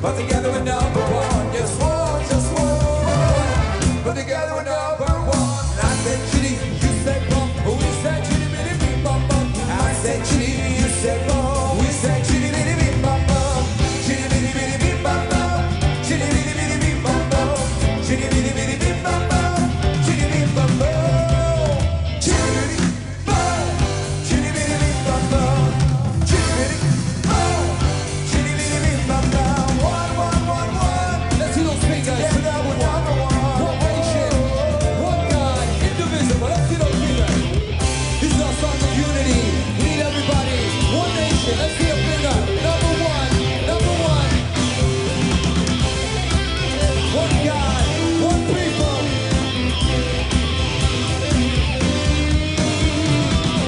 but together we're number one. Just one, but together we're number one. And I said chitty, you said bum, we said chitty bitty bing bum bum. I said chitty, you said bum, we said chitty bitty bing bum bum. Chitty bitty bitty bing bum bum, chitty bitty bitty bing bum bum, chitty bitty bitty bing bum bum, chitty bing bum bum. Let's see a finger. Number one. One God, one people.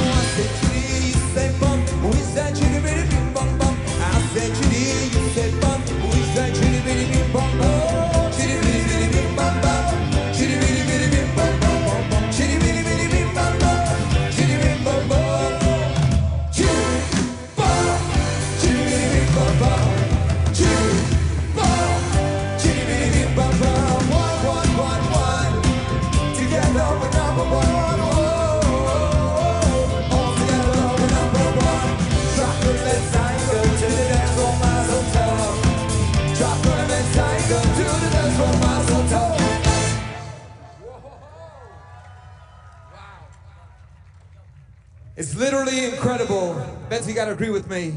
I said chitty, you said bum. We said chitty bitty bing bum bum. I said chitty, you said bum. We said chitty bitty bing bum bum. Chitty bitty bitty bing bum bum. Chitty bitty bitty bing bum bum. Chitty bitty bitty bing bum bum. Chitty bing bum bum. It's literally incredible. Betsy, you gotta agree with me.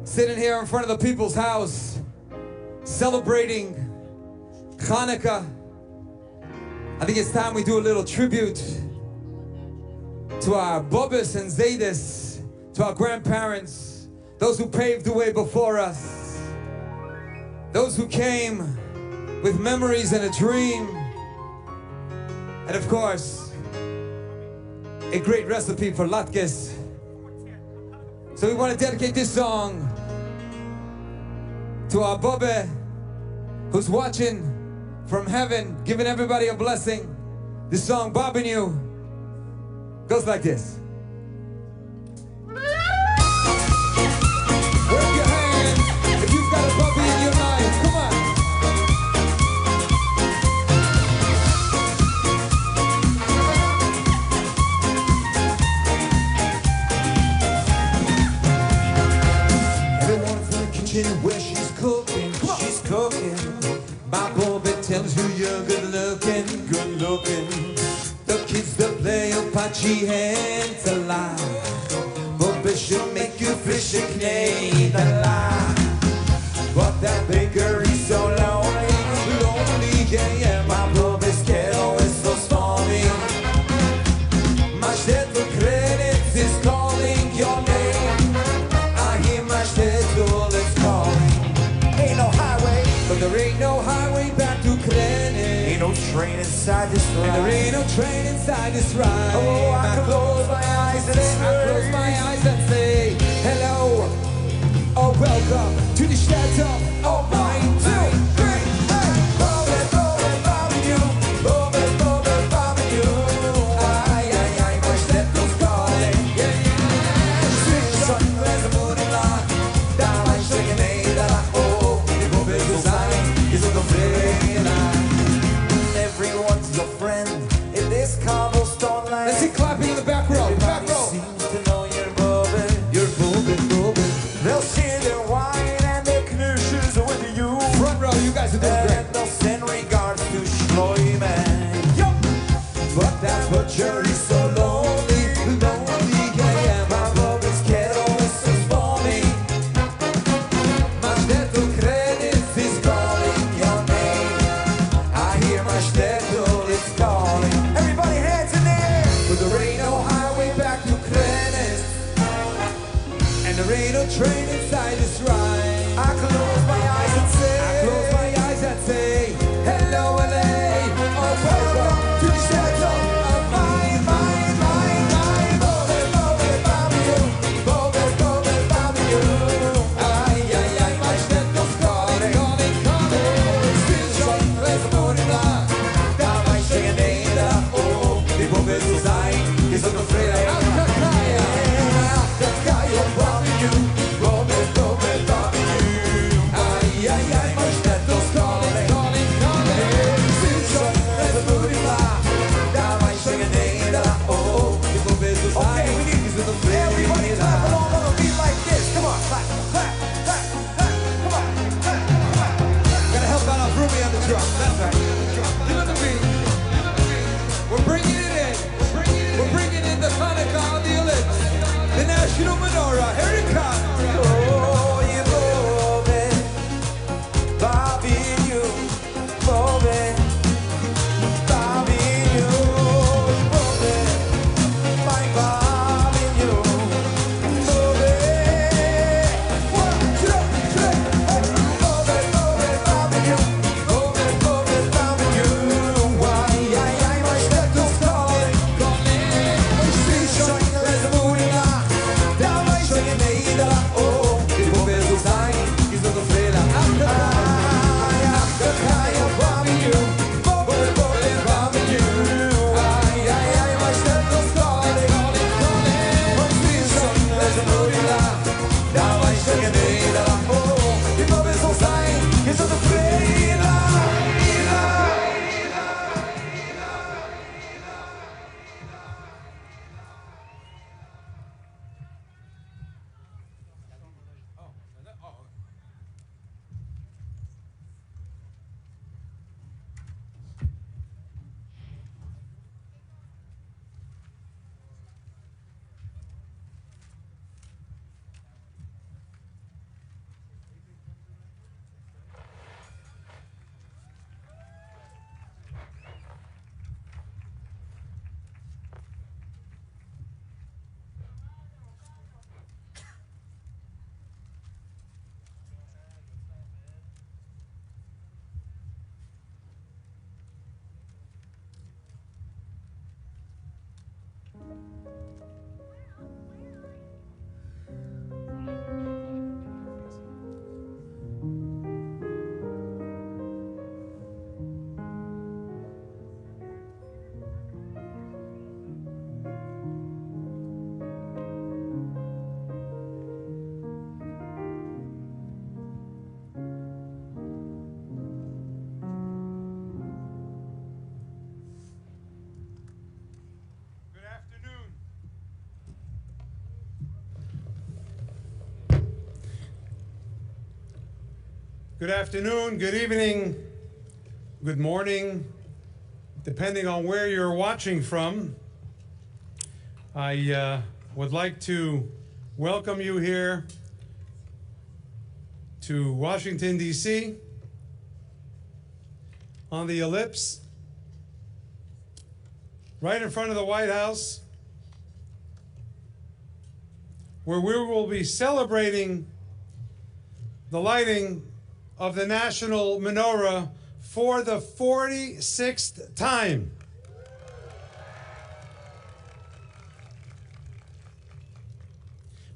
Sitting here in front of the people's house, celebrating Chanukah. I think it's time we do a little tribute to our Bobis and Zaydis, to our grandparents, those who paved the way before us, those who came with memories and a dream, and of course, a great recipe for latkes. So we want to dedicate this song to our Bobbe, who's watching from heaven, giving everybody a blessing. This song, Bobbing You, goes like this. Wave your hands if you've got a Bobby in your life. Come on. Where she's cooking, my Bobby tells you you're good looking. The kids that play Apache hands alive. Bobby should make you fish a knee alive. But that bakery's so lonely, yeah, my Bobby's kettle is so stormy. My shed for credits is calling your name. I hear my schedule is calling. Ain't no highway, but there ain't no highway back to Canal. Ain't no train inside this ride. And there ain't no train inside this ride. Oh, I close my eyes and say, I close my eyes and say, hello, oh, welcome to the shelter of mine. 2, 3, hey, Bobby, bobbing you, Bobby, bobbing you. Ay, my schedul's calling. Yeah. Swing the sun, there's a moon and light. Down like shaking a that oh, the Bobby design is a everyone's your friend in this cobblestone land. Let's see clapping in the back row. Everybody seems to know you're Bobby. You're Bobby. They'll share their wine and their knishes with you. Front row, you guys are doing great. And they'll send regards to Schloiman. Yup. But that butcher is so lonely, yeah, my Bobby's kettle is so stormy. My dental credits is calling your name. I hear my schedule is calling. Everybody hands in the air. But there ain't no highway back to Credit, and there ain't no train inside this ride. I close my eyes and say, hello LA, oh welcome to the shelter of mine. Bobby, bobbing you. Ay, my schedul's calling. Still showing there's a moon in black. Down my shaking da, oh, the Bobby's design is on the freeway. Out the Kaya, bobbing you, Bobby. Good afternoon, good evening, good morning, depending on where you're watching from. I would like to welcome you here to Washington, D.C. on the ellipse, right in front of the White House, where we will be celebrating the lighting of the National Menorah for the 46th time.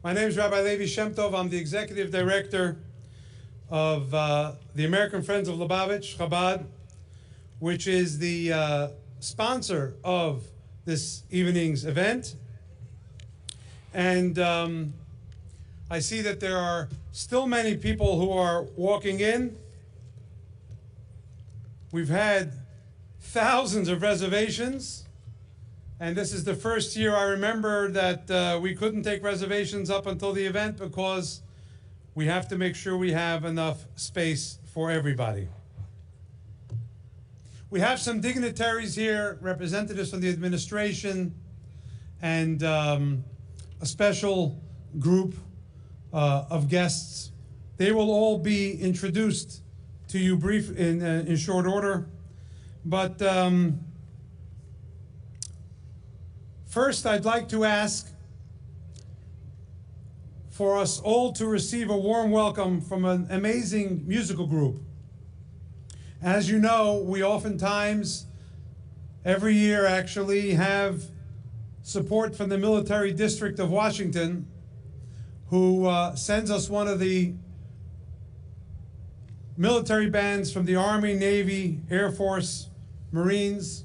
My name is Rabbi Levi Shem Tov. I'm the Executive Director of the American Friends of Lubavitch, Chabad, which is the sponsor of this evening's event. And I see that there are still many people who are walking in. We've had thousands of reservations, and this is the first year I remember that we couldn't take reservations up until the event because we have to make sure we have enough space for everybody. We have some dignitaries here, representatives from the administration, and a special group of guests. They will all be introduced to you in short order. But first, I'd like to ask for us all to receive a warm welcome from an amazing musical group. As you know, we oftentimes, every year actually, have support from the Military District of Washington, who sends us one of the military bands from the Army, Navy, Air Force, Marines.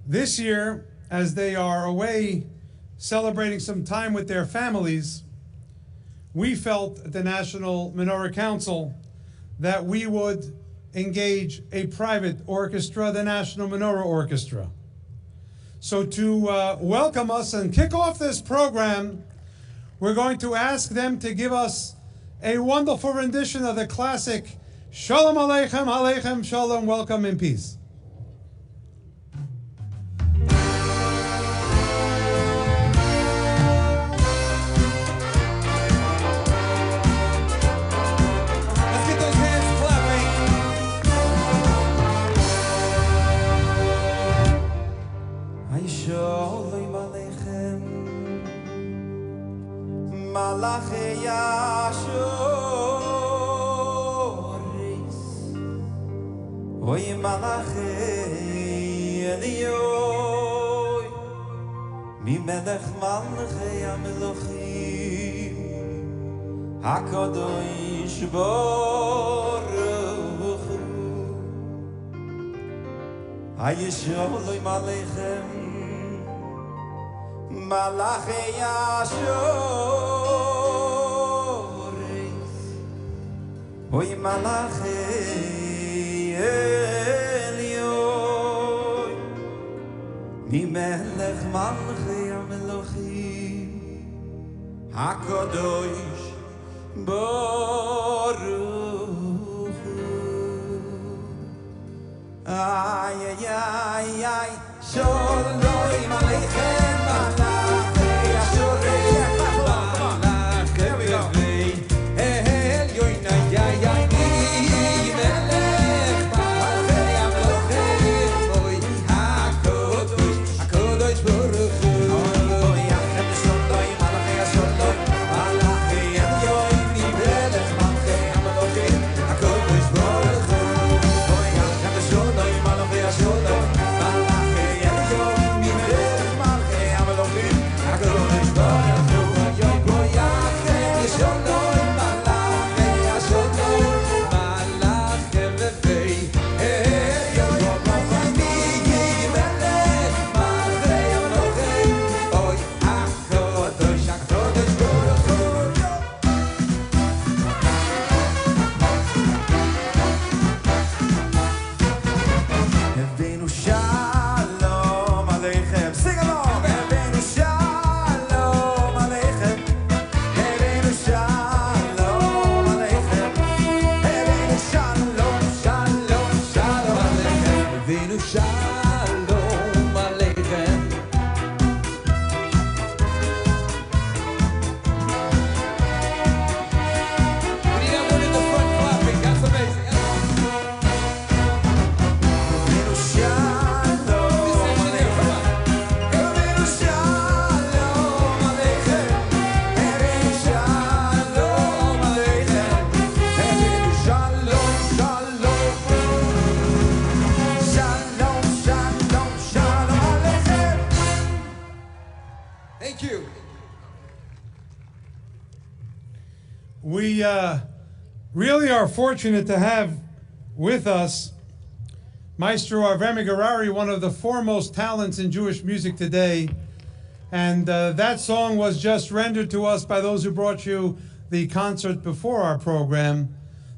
This year, as they are away celebrating some time with their families, we felt at the National Menorah Council that we would engage a private orchestra, the National Menorah Orchestra. So to welcome us and kick off this program, we're going to ask them to give us a wonderful rendition of the classic Shalom Aleichem, Aleichem Shalom, welcome in peace. Let's get those hands clapping. Shalom Aleichem, Malachei Yashoris, Oy Malachei Elioy, Mi Melech Malachei HaMelochim, HaKadosh Baruch Hu, Shalom Aleichem, Malachei Yashoris, Oy Malachei Elioy, Mi Melech Malachei HaMelochim, HaKadosh Baruch Hu. Ay, ay, ay, ay, Shalom Aleichem, Malachei Yashoris, Malachei Elioy, ay, ay, ay, Mi Melech Malachei HaMelochim, Oy HaKadosh Baruch Hu. Oy Shalom Malachei Yashoris, Malachei Elioy, Mi Melech Malachei HaMelochim, HaKadosh Baruch Hu. Shalom Malachei Yashoris, Malachei Elioy, Mi Melech Thank you. We really are fortunate to have with us Maestro Avrami Garari, one of the foremost talents in Jewish music today. And that song was just rendered to us by those who brought you the concert before our program,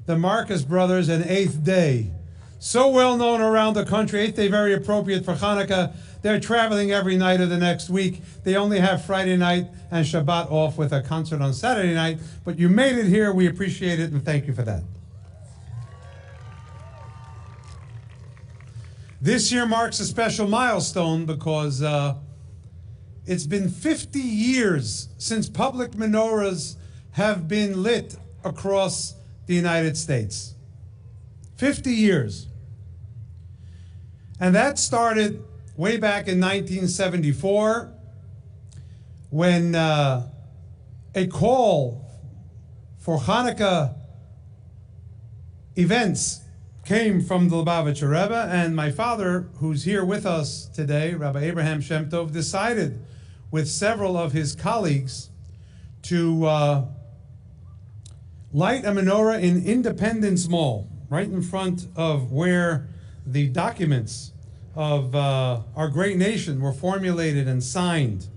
the Marcus Brothers and Eighth Day. So well known around the country. Eighth Day, very appropriate for Hanukkah. They're traveling every night of the next week. They only have Friday night and Shabbat off with a concert on Saturday night. But you made it here. We appreciate it and thank you for that. This year marks a special milestone because it's been 50 years since public menorahs have been lit across the United States. 50 years. And that started way back in 1974 when a call for Hanukkah events came from the Lubavitcher Rebbe, and my father, who's here with us today, Rabbi Abraham Shem Tov, decided with several of his colleagues to light a menorah in Independence Mall, right in front of where the documents of our great nation were formulated and signed,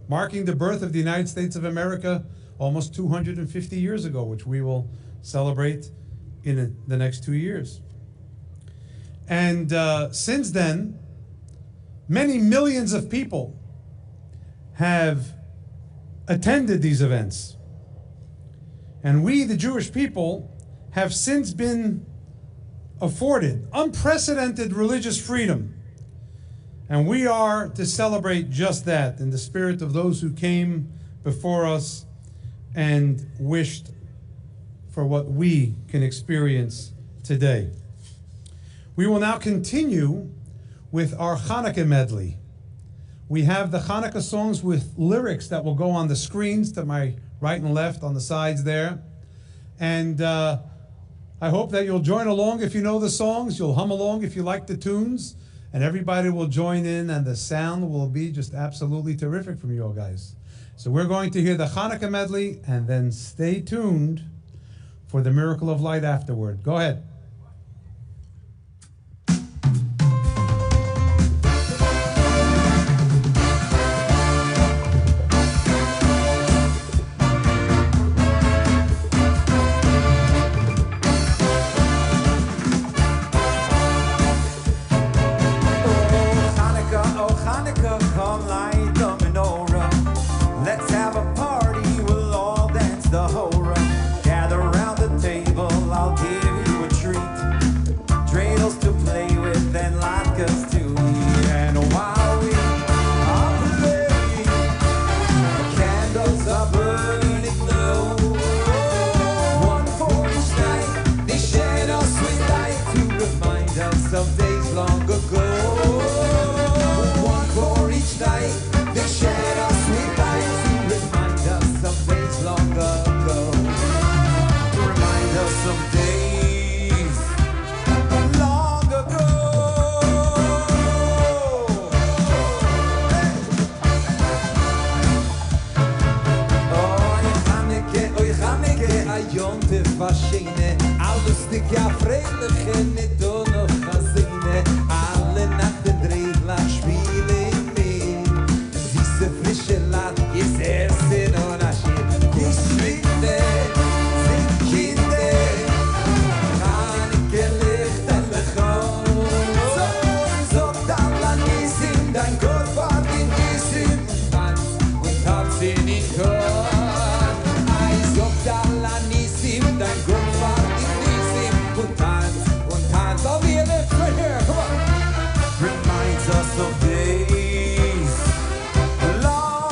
marking the birth of the United States of America almost 250 years ago, which we will celebrate in the next 2 years. And since then, many millions of people have attended these events. And we, the Jewish people, have since been afforded unprecedented religious freedom. And we are to celebrate just that in the spirit of those who came before us and wished for what we can experience today. We will now continue with our Hanukkah medley. We have the Hanukkah songs with lyrics that will go on the screens to my right and left on the sides there. And I hope that you'll join along if you know the songs. You'll hum along if you like the tunes. And everybody will join in, and the sound will be just absolutely terrific from you all guys. So we're going to hear the Hanukkah medley, and then stay tuned for the Miracle of Light afterward. Go ahead. Reminds us of days long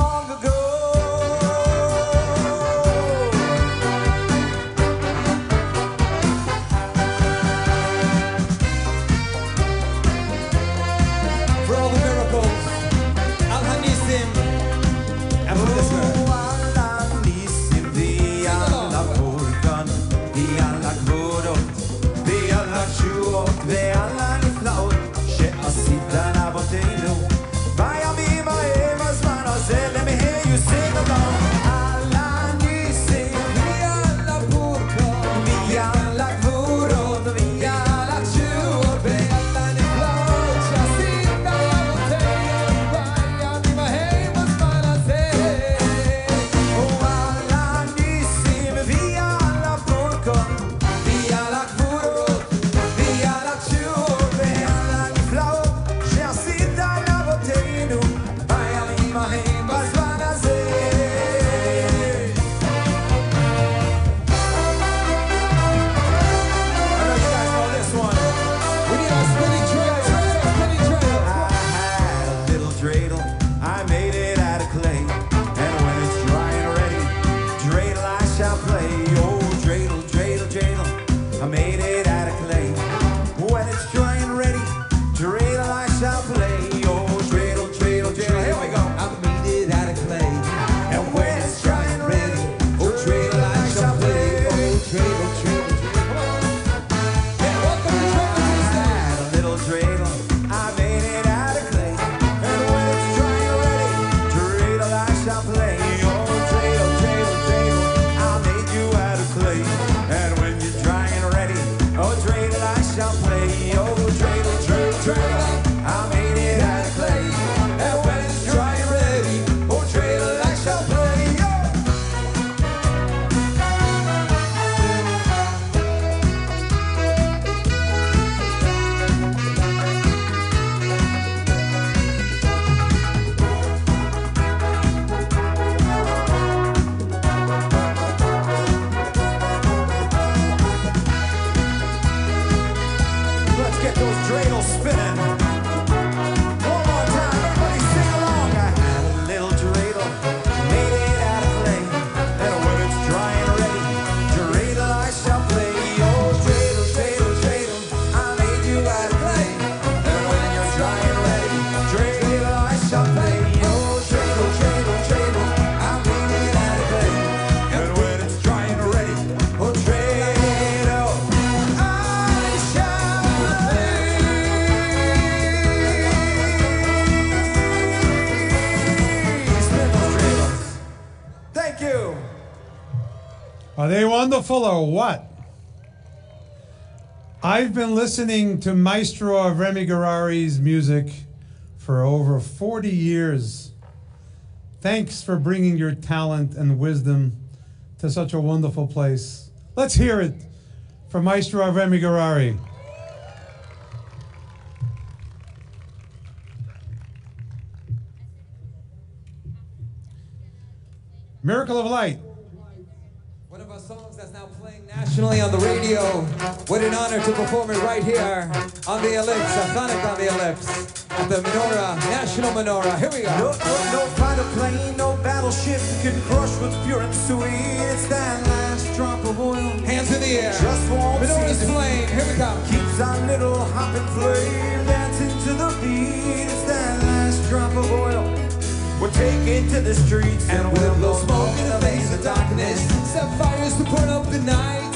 Are they wonderful or what? I've been listening to Maestro of Remy Garari's music for over 40 years. Thanks for bringing your talent and wisdom to such a wonderful place. Let's hear it for Maestro of Remy Garari. Miracle of Light. One of our songs that's now playing nationally on the radio. What an honor to perform it right here on the ellipse, a Chanukah on the ellipse, at the Menorah, National Menorah. Here we go. No fighter plane, no battleship can crush what's pure and sweet. It's that last drop of oil. Hands in the air. Just won't Menorah's cease. playing. Here we go. Keeps our little hopping flame dancing to the beat. It's that last drop of oil. We're taking to the streets And we'll blow smoke in the face of darkness. Set fires to burn up the night.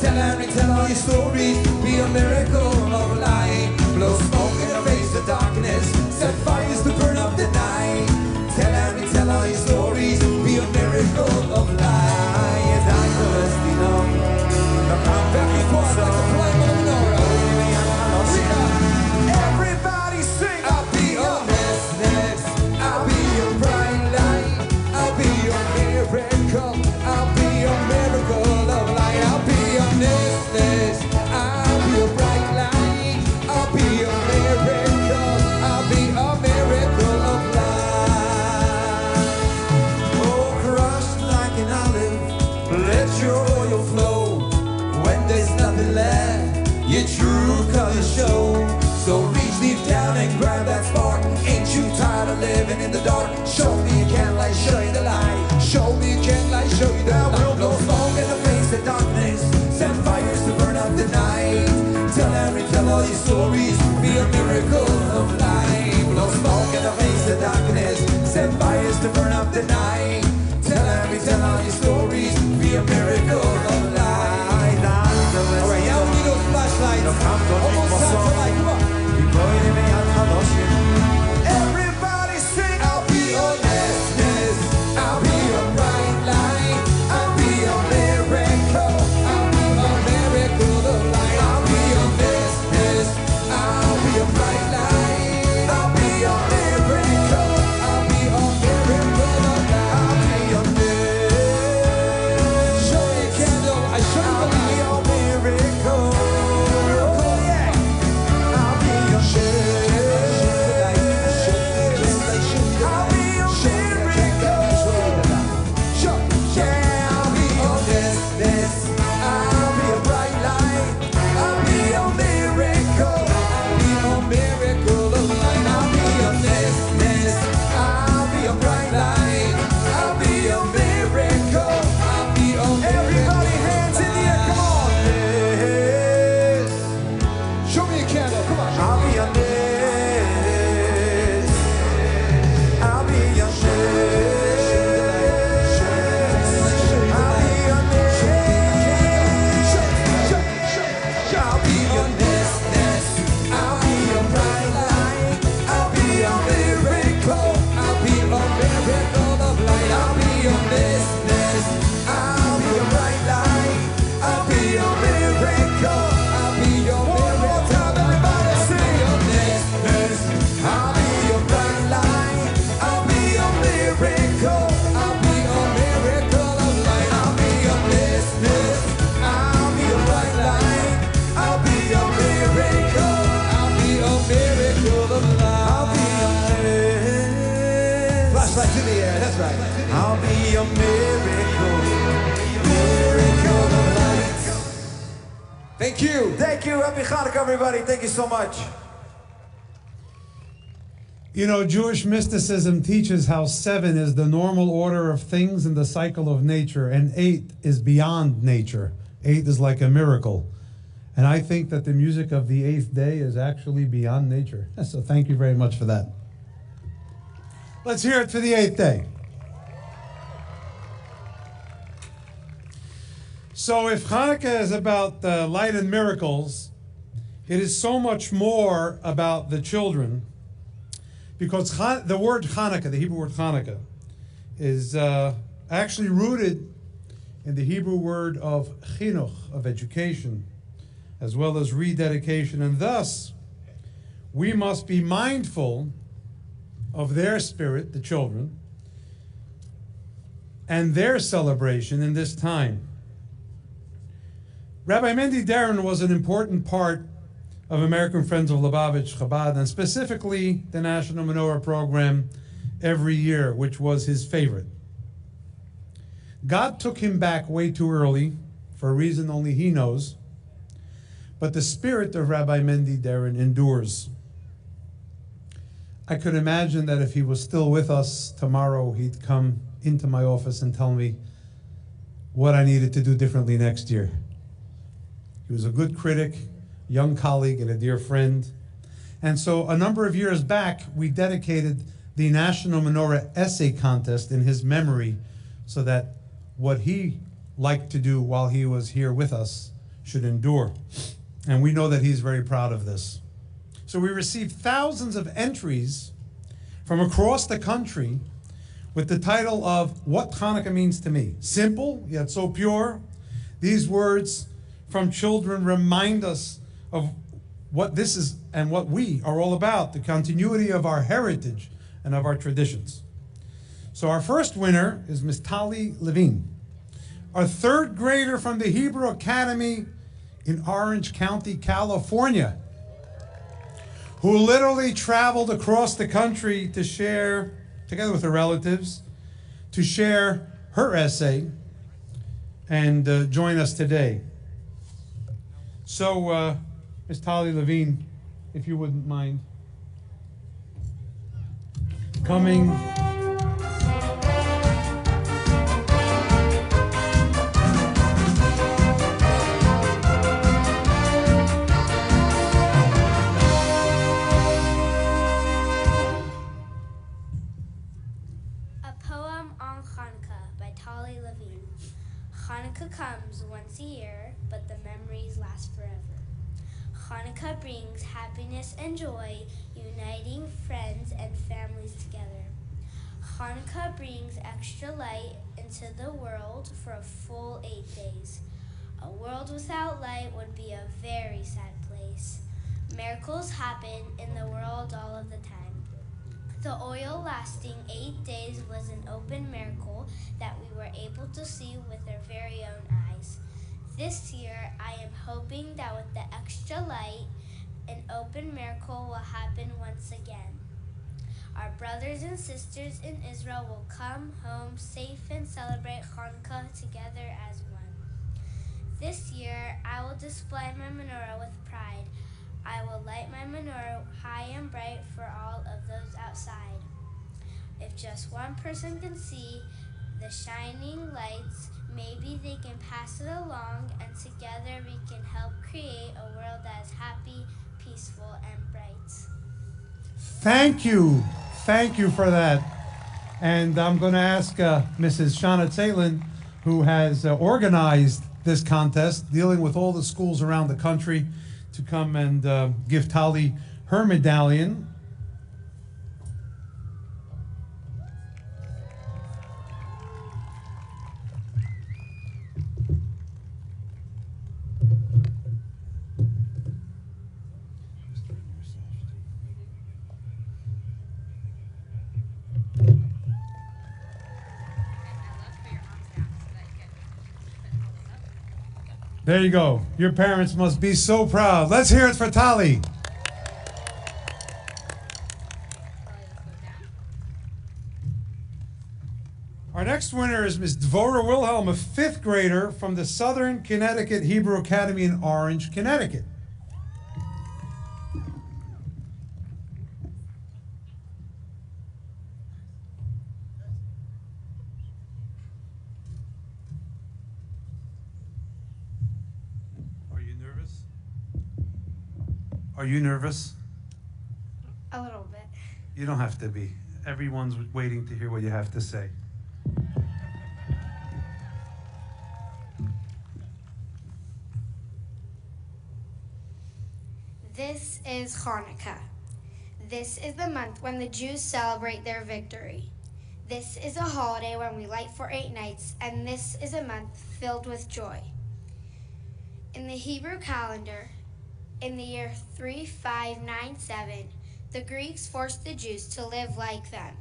Tell Harry, tell all your stories. Be a miracle of light. Blow smoke in the face of darkness. Set fires to burn up the night. Tell Harry, tell all your stories. Be a miracle of light. Back and forth like the flame of the menorah. Everybody sing. I'll be your restless. I'll be your bright light. I'll be your miracle. I'll be your miracle of light. I'll be your restless. I'll be your bright light. I'll be your miracle. I'll be a miracle of light. Oh, crushed like an olive, let your oil flow. When there's nothing left, your true colors show. So reach deep down and grab that spark. Ain't you tired of living in the dark? Show me you can light, show you the light. Show me you can light, show you the light. We'll blow smoke in the face of darkness, Set fires to burn up the night. Tell Harry, tell all your stories. Be a miracle of light. Blow smoke in the face of darkness. Set fires to burn up the night. Tell Harry, tell all your stories. Be a miracle of light. Alright, yeah, we need those flashlights. Almost time for light. Come on. everybody sing. I'll be your restless. I'll be your bright light. I'll be your miracle. I'll be a miracle of light. I'll be your restless. I'll be your bright light. I'll be your miracle. I'll be a miracle of light. I'll be your miracle. Show me a candle. I show you the I'll be light. your miracle. Oh yeah. I'll be your miracle. I'll be your miracle. Yeah, I'll be your restless. I'll be a bright light. I'll be your miracle. I'll be a miracle of light. I'll be your restless. I'll be a bright light. I'll be your miracle. I'll be a Everybody, hands in the air, come on. Yes. Show me a candle. Come on. I'll be your nest. I'll be your nest. I'll be your nest. I'll be your nest. I'll be a bright light. I'll be your miracle. I'll be a miracle of light. I'll be your restless. I'll be your bright light. I'll be your miracle. I'll be your One more miracle. time, everybody sing. Your restless. I'll be your bright light. I'll be your miracle. I'll be a miracle of light. I'll be your restless. I'll be your bright light. I'll be your miracle. I'll be a miracle of light. I'll be your miracle. Flashlights in the air. That's right. I'll be your miracle. Miracle of light. Thank you. Thank you. Happy Chanukah, everybody. Thank you so much. You know, Jewish mysticism teaches how 7 is the normal order of things in the cycle of nature, and 8 is beyond nature. 8 is like a miracle. And I think that the music of the 8th day is actually beyond nature. So thank you very much for that. Let's hear it for the 8th day. So if Hanukkah is about light and miracles, it is so much more about the children, because the word Hanukkah, the Hebrew word Hanukkah, is actually rooted in the Hebrew word of chinuch, of education, as well as rededication, and thus we must be mindful of their spirit, the children, and their celebration in this time. Rabbi Mendy Darren was an important part of American Friends of Lubavitch Chabad, and specifically the National Menorah program every year, which was his favorite. God took him back way too early, for a reason only he knows, but the spirit of Rabbi Mendy Darren endures. I could imagine that if he was still with us tomorrow, he'd come into my office and tell me what I needed to do differently next year. He was a good critic, young colleague, and a dear friend. And so a number of years back, we dedicated the National Menorah Essay Contest in his memory so that what he liked to do while he was here with us should endure. And we know that he's very proud of this. So we received thousands of entries from across the country with the title of What Hanukkah Means to Me. Simple, yet so pure. These words from children remind us of what this is and what we are all about, the continuity of our heritage and of our traditions. So our first winner is Miss Tali Levine, our third grader from the Hebrew Academy in Orange County, California, who literally traveled across the country to share, together with her relatives, to share her essay and join us today. So, Ms. Tali Levine, if you wouldn't mind coming. Hanukkah comes once a year, but the memories last forever. Hanukkah brings happiness and joy, uniting friends and families together. Hanukkah brings extra light into the world for a full 8 days. A world without light would be a very sad place. Miracles happen in the world all of the time. The oil lasting 8 days was an open miracle that we were able to see with our very own eyes. This year, I am hoping that with the extra light, an open miracle will happen once again. Our brothers and sisters in Israel will come home safe and celebrate Hanukkah together as one. This year, I will display my menorah with pride. I will light my menorah high and bright for all of those outside. If just one person can see the shining lights, maybe they can pass it along, and together we can help create a world that is happy, peaceful, and bright. Thank you for that. And I'm going to ask Mrs. Shana Tzaylin, who has organized this contest, dealing with all the schools around the country, to come and give Tali her medallion. There you go. Your parents must be so proud. Let's hear it for Tali. Our next winner is Miss Dvorah Wilhelm, a 5th grader from the Southern Connecticut Hebrew Academy in Orange, Connecticut. Are you nervous? A little bit. You don't have to be. Everyone's waiting to hear what you have to say. This is Hanukkah. This is the month when the Jews celebrate their victory. This is a holiday when we light for 8 nights, and this is a month filled with joy. In the Hebrew calendar, in the year 3597, the Greeks forced the Jews to live like them.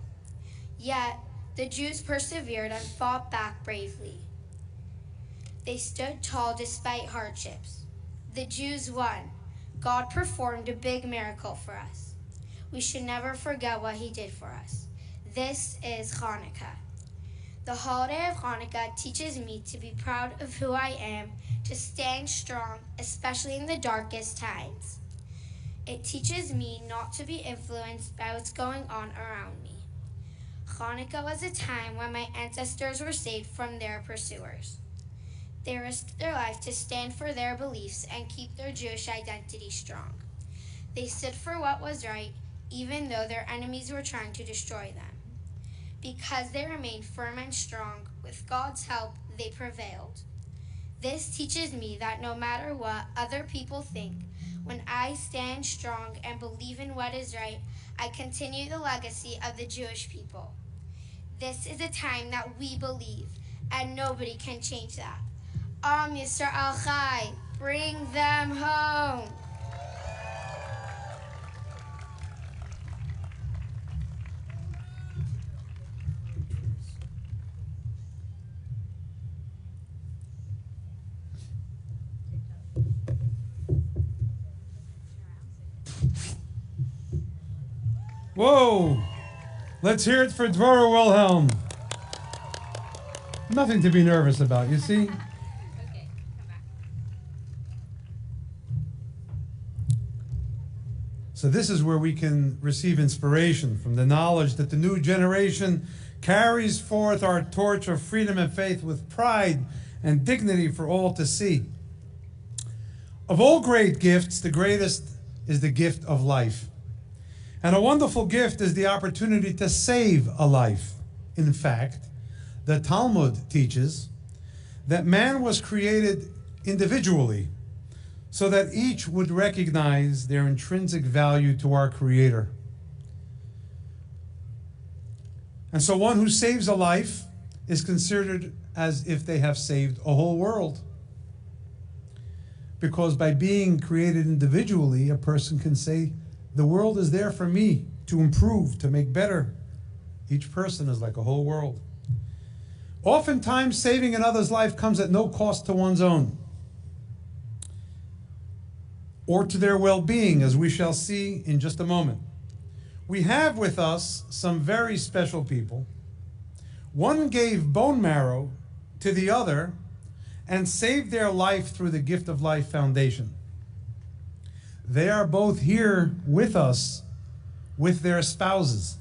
Yet, the Jews persevered and fought back bravely. They stood tall despite hardships. The Jews won. God performed a big miracle for us. We should never forget what he did for us. This is Hanukkah. The holiday of Hanukkah teaches me to be proud of who I am, to stand strong, especially in the darkest times. It teaches me not to be influenced by what's going on around me. Hanukkah was a time when my ancestors were saved from their pursuers. They risked their life to stand for their beliefs and keep their Jewish identity strong. They stood for what was right, even though their enemies were trying to destroy them. Because they remained firm and strong, with God's help, they prevailed. This teaches me that no matter what other people think, when I stand strong and believe in what is right, I continue the legacy of the Jewish people. This is a time that we believe, and nobody can change that. Am Yisrael Chai, bring them home. Whoa! Let's hear it for Dvorah Wilhelm. Nothing to be nervous about, you see? Okay, come back. So this is where we can receive inspiration from the knowledge that the new generation carries forth our torch of freedom and faith with pride and dignity for all to see. Of all great gifts, the greatest is the gift of life. And a wonderful gift is the opportunity to save a life. In fact, the Talmud teaches that man was created individually so that each would recognize their intrinsic value to our Creator. And so one who saves a life is considered as if they have saved a whole world. Because by being created individually, a person can say, the world is there for me to improve, to make better. Each person is like a whole world. Oftentimes, saving another's life comes at no cost to one's own or to their well-being, as we shall see in just a moment. We have with us some very special people. One gave bone marrow to the other and saved their life through the Gift of Life Foundation. They are both here with us with their spouses,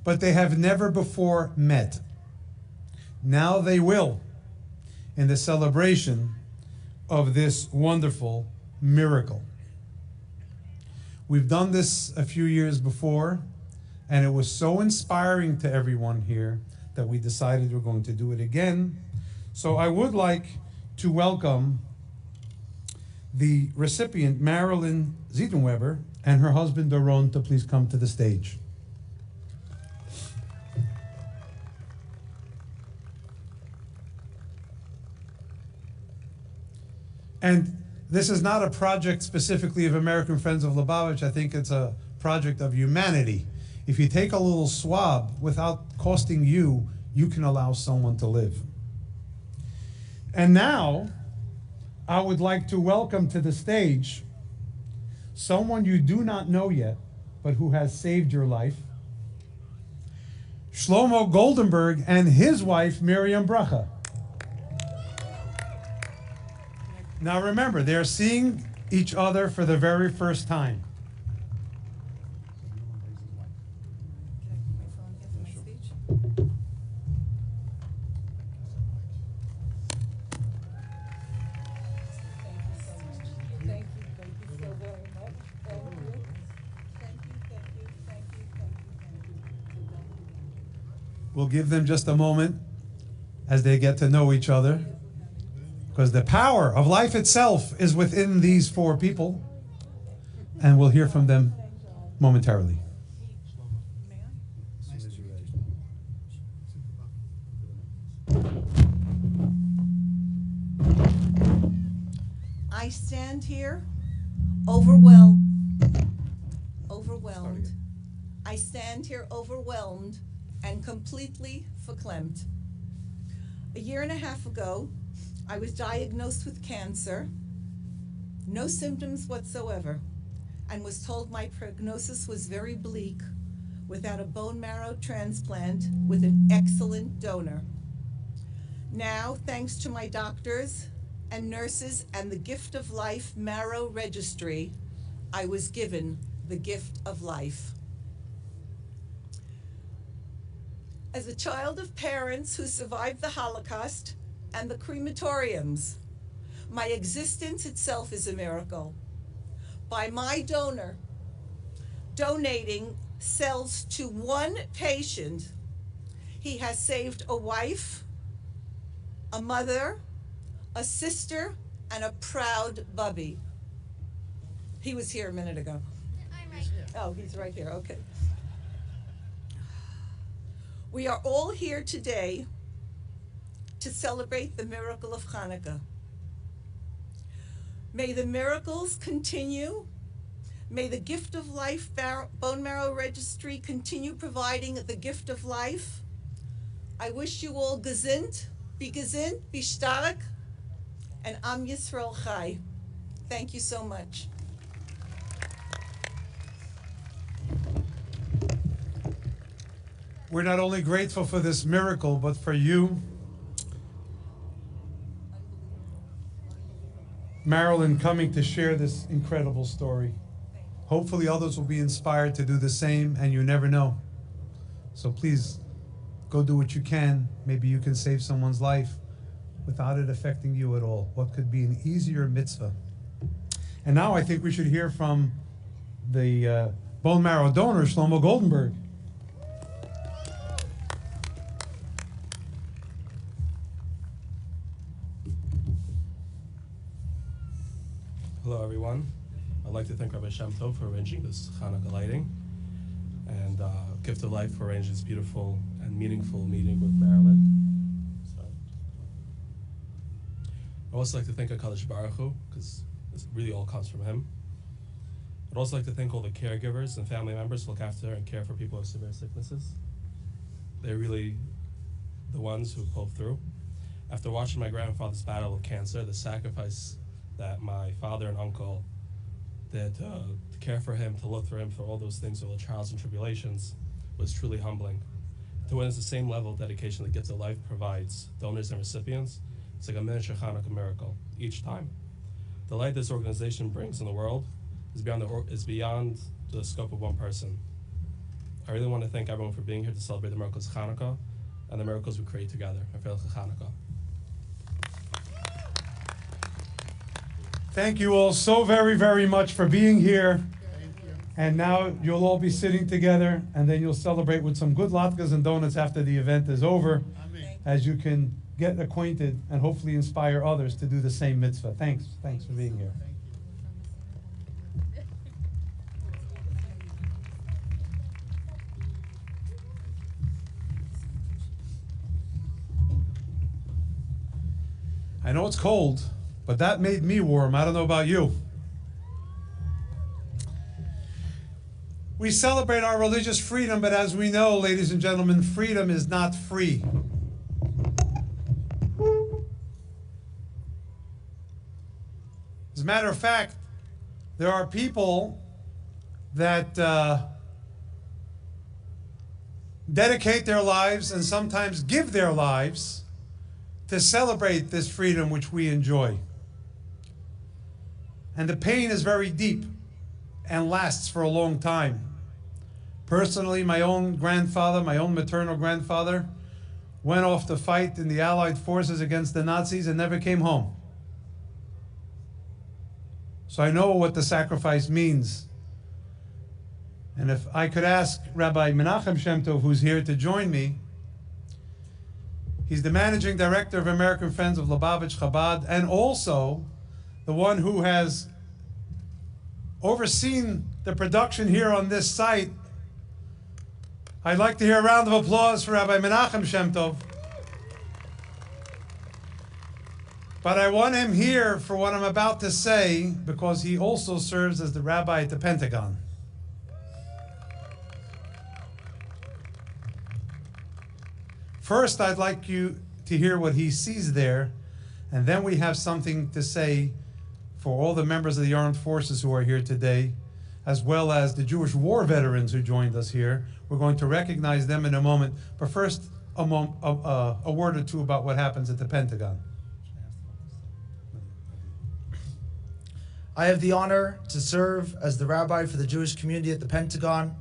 but they have never before met. Now they will in the celebration of this wonderful miracle. We've done this a few years before, and it was so inspiring to everyone here that we decided we're going to do it again. So I would like to welcome the recipient, Marilyn Ziedenweber, and her husband, Doron, to please come to the stage. And this is not a project specifically of American Friends of Lubavitch. I think it's a project of humanity. If you take a little swab without costing you, you can allow someone to live. And now, I would like to welcome to the stage someone you do not know yet, but who has saved your life. Shlomo Goldenberg and his wife, Miriam Bracha. Now remember, they're seeing each other for the very first time. We'll give them just a moment as they get to know each other, because the power of life itself is within these four people, and we'll hear from them momentarily. I stand here overwhelmed. I stand here overwhelmed and completely verklempt. A year and a half ago, I was diagnosed with cancer, no symptoms whatsoever, and was told my prognosis was very bleak without a bone marrow transplant with an excellent donor. Now, thanks to my doctors and nurses and the Gift of Life Marrow Registry, I was given the gift of life. As a child of parents who survived the Holocaust and the crematoriums, my existence itself is a miracle. By my donor donating cells to one patient, he has saved a wife, a mother, a sister, and a proud bubby. He was here a minute ago. I'm right here. Oh, he's right here, okay. We are all here today to celebrate the miracle of Chanukah. May the miracles continue. May the Gift of Life Bone Marrow Registry continue providing the gift of life. I wish you all gesund, be stark, and Am Yisrael Chai. Thank you so much. We're not only grateful for this miracle, but for you, Marilyn, coming to share this incredible story. Hopefully others will be inspired to do the same, and you never know. So please, go do what you can. Maybe you can save someone's life without it affecting you at all. What could be an easier mitzvah? And now I think we should hear from the bone marrow donor, Shlomo Goldenberg. Hello, everyone. I'd like to thank Rabbi Shem Tov for arranging this Chanukah lighting, and Gift of Life for arranging this beautiful and meaningful meeting with Marilyn. I'd also like to thank HaKadosh Baruch Hu, because this really all comes from him. I'd also like to thank all the caregivers and family members who look after and care for people with severe sicknesses. They're really the ones who pull through. After watching my grandfather's battle with cancer, the sacrifice that my father and uncle did to care for him, to look for him, for all those things, all the trials and tribulations, was truly humbling. To witness the same level of dedication the Gift of Life provides donors and recipients, it's like a miniature Hanukkah miracle each time. The light this organization brings in the world is beyond the scope of one person. I really want to thank everyone for being here to celebrate the miracles of Hanukkah and the miracles we create together. Hanukkah. Thank you all so very, very much for being here. And now you'll all be sitting together, and then you'll celebrate with some good latkes and donuts after the event is over, as you can get acquainted and hopefully inspire others to do the same mitzvah. Thanks for being here. I know it's cold, but that made me warm. I don't know about you. We celebrate our religious freedom, but as we know, ladies and gentlemen, freedom is not free. As a matter of fact, there are people that dedicate their lives and sometimes give their lives to celebrate this freedom which we enjoy. And the pain is very deep and lasts for a long time. Personally, my own grandfather, my own maternal grandfather, went off to fight in the Allied forces against the Nazis and never came home. So I know what the sacrifice means. And if I could ask Rabbi Menachem Shem Tov, who's here to join me, he's the managing director of American Friends of Lubavitch Chabad, and also the one who has overseen the production here on this site. I'd like to hear a round of applause for Rabbi Menachem Shem Tov. But I want him here for what I'm about to say because he also serves as the rabbi at the Pentagon. First, I'd like you to hear what he sees there, and then we have something to say for all the members of the armed forces who are here today, as well as the Jewish war veterans who joined us here. We're going to recognize them in a moment, but first, a word or two about what happens at the Pentagon. I have the honor to serve as the rabbi for the Jewish community at the Pentagon.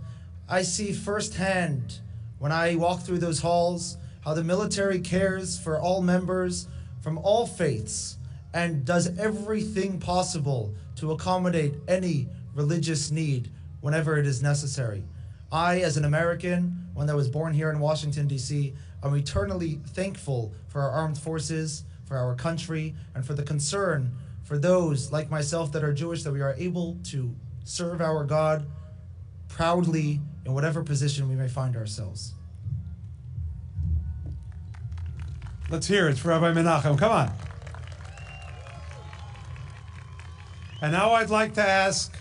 I see firsthand when I walk through those halls how the military cares for all members from all faiths and does everything possible to accommodate any religious need whenever it is necessary. I, as an American, one that was born here in Washington, D.C., am eternally thankful for our armed forces, for our country, and for the concern for those like myself that are Jewish, that we are able to serve our God proudly in whatever position we may find ourselves. Let's hear it for Rabbi Menachem. Come on. And now I'd like to ask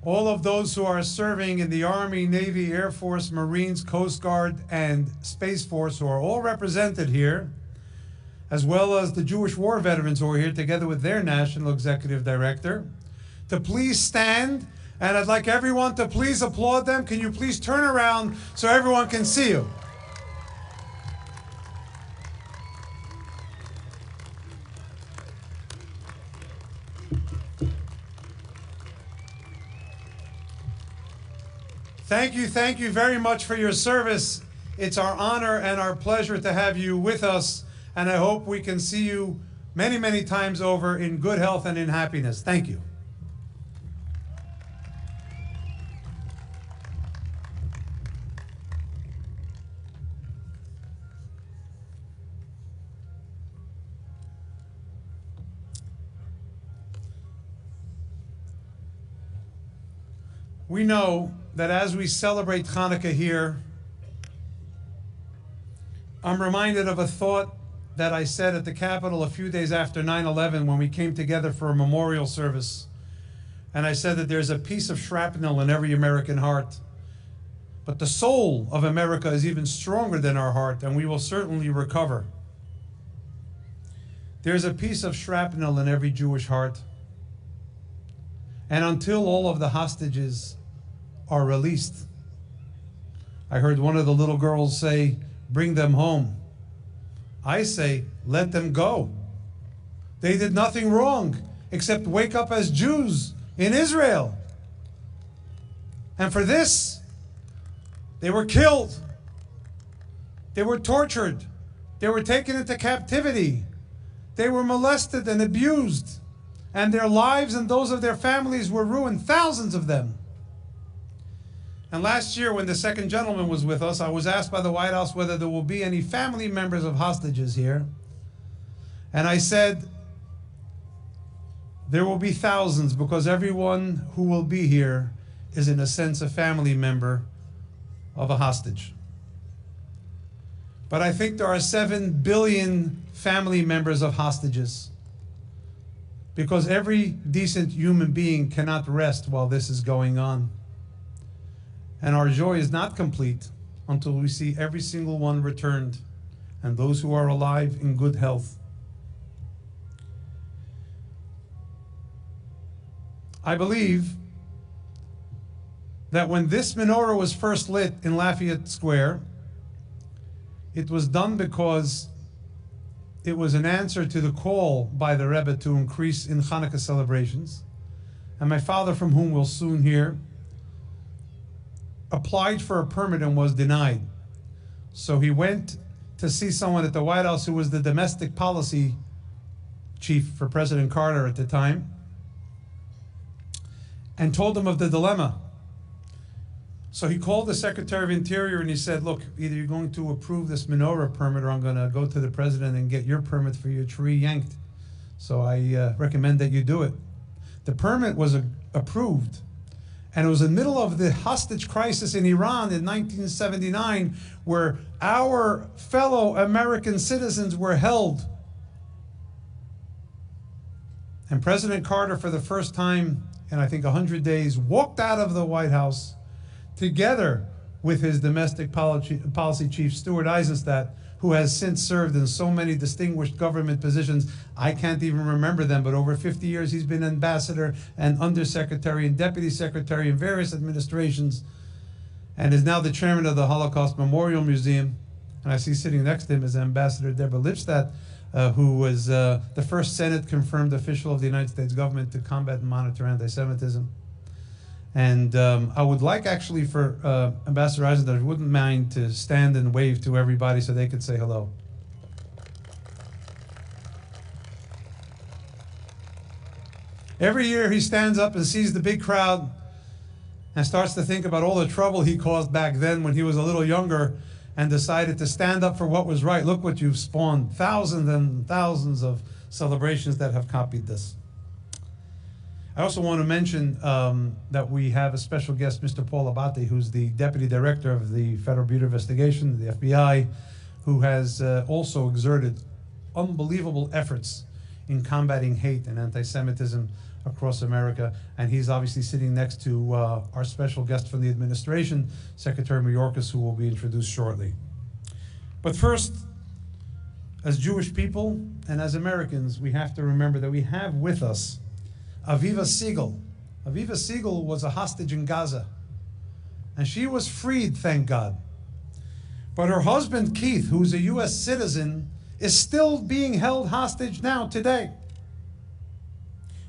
all of those who are serving in the Army, Navy, Air Force, Marines, Coast Guard, and Space Force, who are all represented here, as well as the Jewish war veterans who are here together with their National Executive Director, to please stand, and I'd like everyone to please applaud them. Can you please turn around so everyone can see you? Thank you very much for your service. It's our honor and our pleasure to have you with us, and I hope we can see you many, many times over in good health and in happiness. Thank you. We know that as we celebrate Chanukah here, I'm reminded of a thought that I said at the Capitol a few days after 9/11 when we came together for a memorial service. And I said that there's a piece of shrapnel in every American heart, but the soul of America is even stronger than our heart, and we will certainly recover. There's a piece of shrapnel in every Jewish heart. And until all of the hostages are released, I heard one of the little girls say, "Bring them home." I say, let them go. They did nothing wrong except wake up as Jews in Israel. And for this, they were killed. They were tortured. They were taken into captivity. They were molested and abused. And their lives and those of their families were ruined, thousands of them. And last year, when the second gentleman was with us, I was asked by the White House whether there will be any family members of hostages here. And I said, there will be thousands, because everyone who will be here is in a sense a family member of a hostage. But I think there are 7 billion family members of hostages, because every decent human being cannot rest while this is going on. And our joy is not complete until we see every single one returned, and those who are alive in good health. I believe that when this menorah was first lit in Lafayette Square, it was done because it was an answer to the call by the Rebbe to increase in Chanukah celebrations. And my father, from whom we'll soon hear, applied for a permit and was denied. So he went to see someone at the White House who was the domestic policy chief for President Carter at the time, and told him of the dilemma. So he called the Secretary of Interior and he said, look, either you're going to approve this menorah permit or I'm going to go to the president and get your permit for your tree yanked. So I recommend that you do it. The permit was approved. And it was in the middle of the hostage crisis in Iran in 1979, where our fellow American citizens were held And President Carter, for the first time in I think 100 days, walked out of the White House together with his domestic policy chief, Stuart Eisenstadt, who has since served in so many distinguished government positions. I can't even remember them, but over 50 years he's been ambassador and undersecretary and deputy secretary in various administrations, and is now the chairman of the Holocaust Memorial Museum. And I see sitting next to him is Ambassador Deborah Lipstadt, who was the first Senate-confirmed official of the United States government to combat and monitor anti-Semitism. And I would like actually for Ambassador Eisenstadt, if you wouldn't mind, to stand and wave to everybody so they could say hello. Every year he stands up and sees the big crowd and starts to think about all the trouble he caused back then when he was a little younger and decided to stand up for what was right. Look what you've spawned, thousands and thousands of celebrations that have copied this. I also want to mention that we have a special guest, Mr. Paul Abate, who's the Deputy Director of the Federal Bureau of Investigation, the FBI, who has also exerted unbelievable efforts in combating hate and anti-Semitism across America. And he's obviously sitting next to our special guest from the administration, Secretary Mayorkas, who will be introduced shortly. But first, as Jewish people and as Americans, we have to remember that we have with us Aviva Siegel. Aviva Siegel was a hostage in Gaza, and she was freed, thank God. But her husband, Keith, who's a U.S. citizen, is still being held hostage now, today.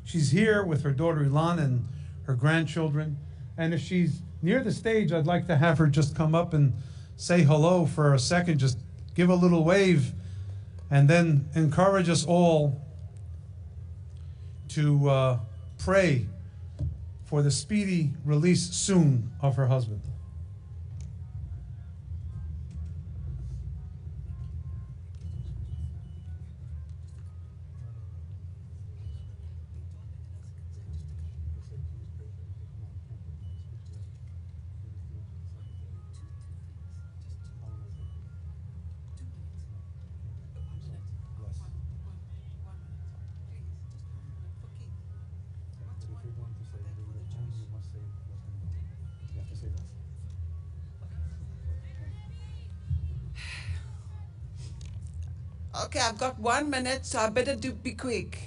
She's here with her daughter Ilan and her grandchildren, and if she's near the stage, I'd like to have her just come up and say hello for a second, just give a little wave, and then encourage us all to pray for the speedy release soon of her husband. Okay, I've got 1 minute, so I better be quick.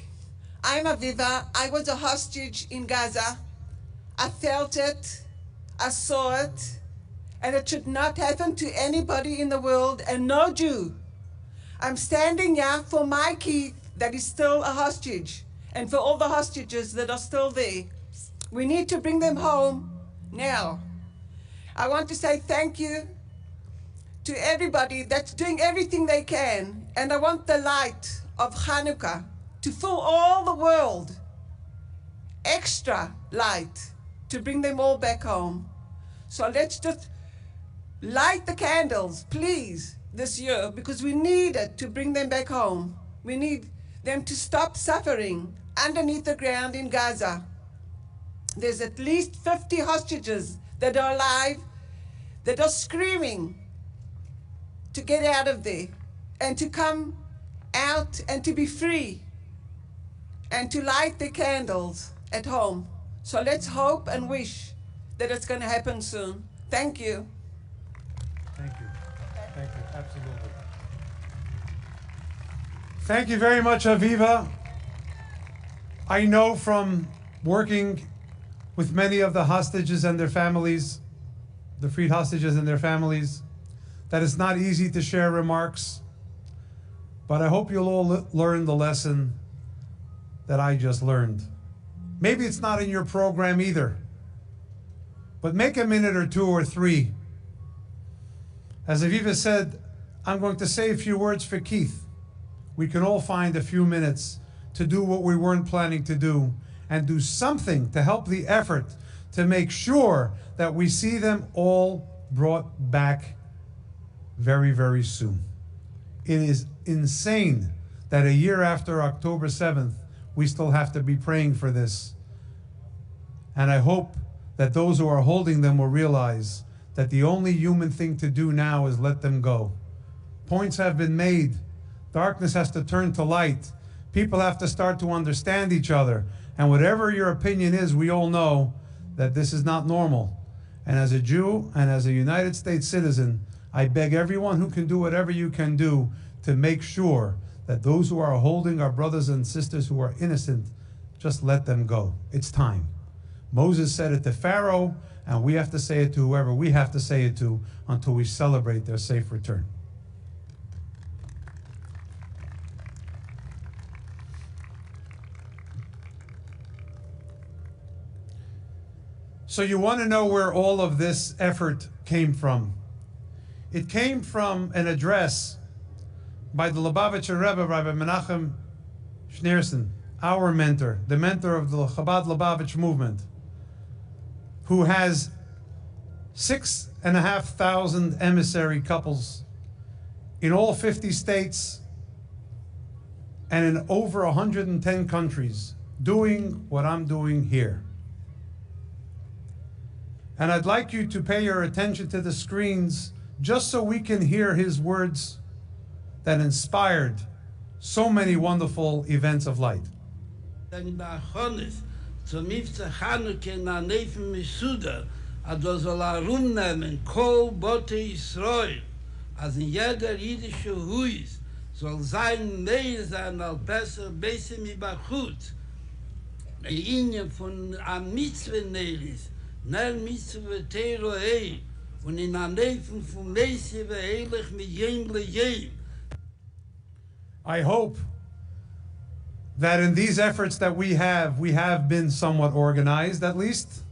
I'm Aviva. I was a hostage in Gaza. I felt it, I saw it, and it should not happen to anybody in the world, and no Jew. I'm standing here for my Keith that is still a hostage, and for all the hostages that are still there. We need to bring them home now. I want to say thank you to everybody that's doing everything they can, and I want the light of Chanukah to fill all the world, extra light, to bring them all back home. So let's just light the candles, please, this year, because we need it to bring them back home. We need them to stop suffering underneath the ground in Gaza. There's at least 50 hostages that are alive, that are screaming to get out of there and to come out and to be free and to light the candles at home. So let's hope and wish that it's going to happen soon. Thank you. Thank you. Thank you. Absolutely. Thank you very much, Aviva. I know from working with many of the hostages and their families, the freed hostages and their families, that it's not easy to share remarks, but I hope you'll all learn the lesson that I just learned. Maybe it's not in your program either, but make a minute or two or three. As Aviva said, I'm going to say a few words for Keith. We can all find a few minutes to do what we weren't planning to do and do something to help the effort to make sure that we see them all brought back very, very soon. It is insane that a year after October 7th, we still have to be praying for this. And I hope that those who are holding them will realize that the only human thing to do now is let them go. Points have been made. Darkness has to turn to light. People have to start to understand each other. And whatever your opinion is, we all know that this is not normal. And as a Jew and as a United States citizen, I beg everyone who can do whatever you can do to make sure that those who are holding our brothers and sisters who are innocent, just let them go. It's time. Moses said it to Pharaoh, and we have to say it to whoever we have to say it to until we celebrate their safe return. So you want to know where all of this effort came from. It came from an address by the Lubavitcher Rebbe, Rabbi Menachem Schneerson, our mentor, the mentor of the Chabad Lubavitch movement, who has 6,500 emissary couples in all 50 states and in over 110 countries doing what I'm doing here. And I'd like you to pay your attention to the screens just so we can hear his words that inspired so many wonderful events of light. Zum Mifze Chanukah na Nefen Misuda, soll rumnehmen Kol Bote Israel, als in jeder jüdische Huis soll sein näher sein als besser besser mi Bachut. Ihnen von am Mitzwe Nelis, nel Mitzwe Teroei, und in der Nefen von Mesive heilig mit jem le jem. I hope that in these efforts that we have been somewhat organized, at least.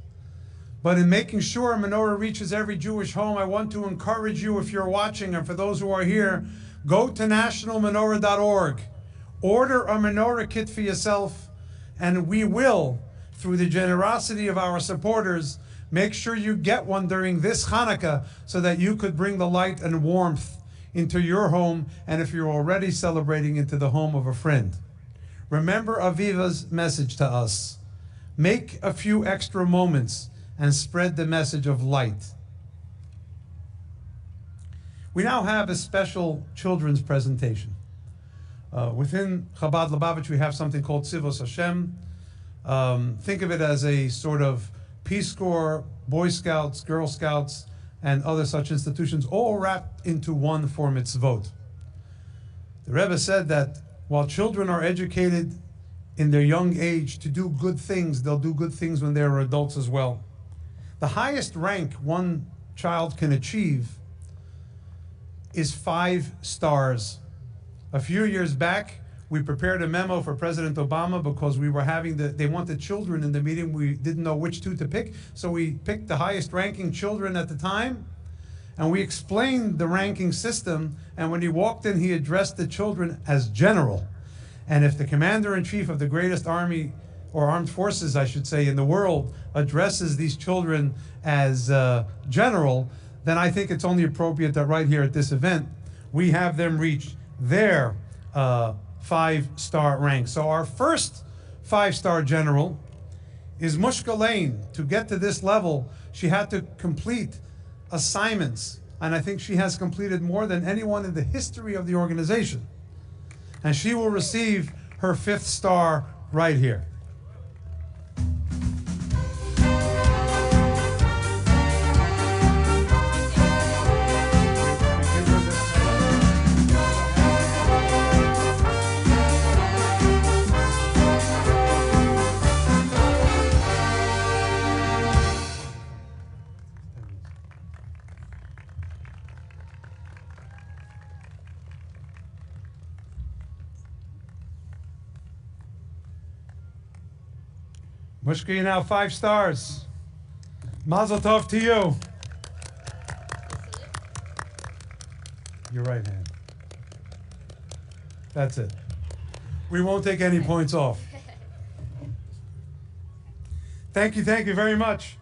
But in making sure Menorah reaches every Jewish home, I want to encourage you, if you're watching, and for those who are here, go to nationalmenorah.org. Order a Menorah kit for yourself, and we will, through the generosity of our supporters, make sure you get one during this Hanukkah so that you could bring the light and warmth into your home, and if you're already celebrating, into the home of a friend. Remember Aviva's message to us. Make a few extra moments and spread the message of light. We now have a special children's presentation. Within Chabad Lubavitch, we have something called Tzivos Hashem. Think of it as a sort of Peace Corps, Boy Scouts, Girl Scouts, and other such institutions, all wrapped into one for mitzvot. The Rebbe said that while children are educated in their young age to do good things, they'll do good things when they're adults as well. The highest rank one child can achieve is 5 stars. A few years back, we prepared a memo for President Obama because we were having they wanted children in the meeting. We didn't know which 2 to pick, so we picked the highest ranking children at the time, and we explained the ranking system, and when he walked in, he addressed the children as general. And if the commander-in-chief of the greatest army, or armed forces, I should say, in the world, addresses these children as general, then I think it's only appropriate that right here at this event, we have them reach their 5-star rank. So our first 5-star general is Mushka Lane. To get to this level, she had to complete assignments, and I think she has completed more than anyone in the history of the organization. And she will receive her 5th star right here. Mushka, you now 5 stars. Mazel tov to you. Your right hand. That's it. We won't take any points off. Thank you very much.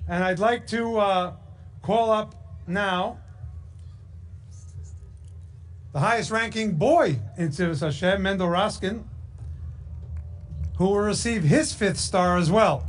And I'd like to call up now the highest ranking boy in Tzivos Hashem, Mendel Raskin, who will receive his 5th star as well.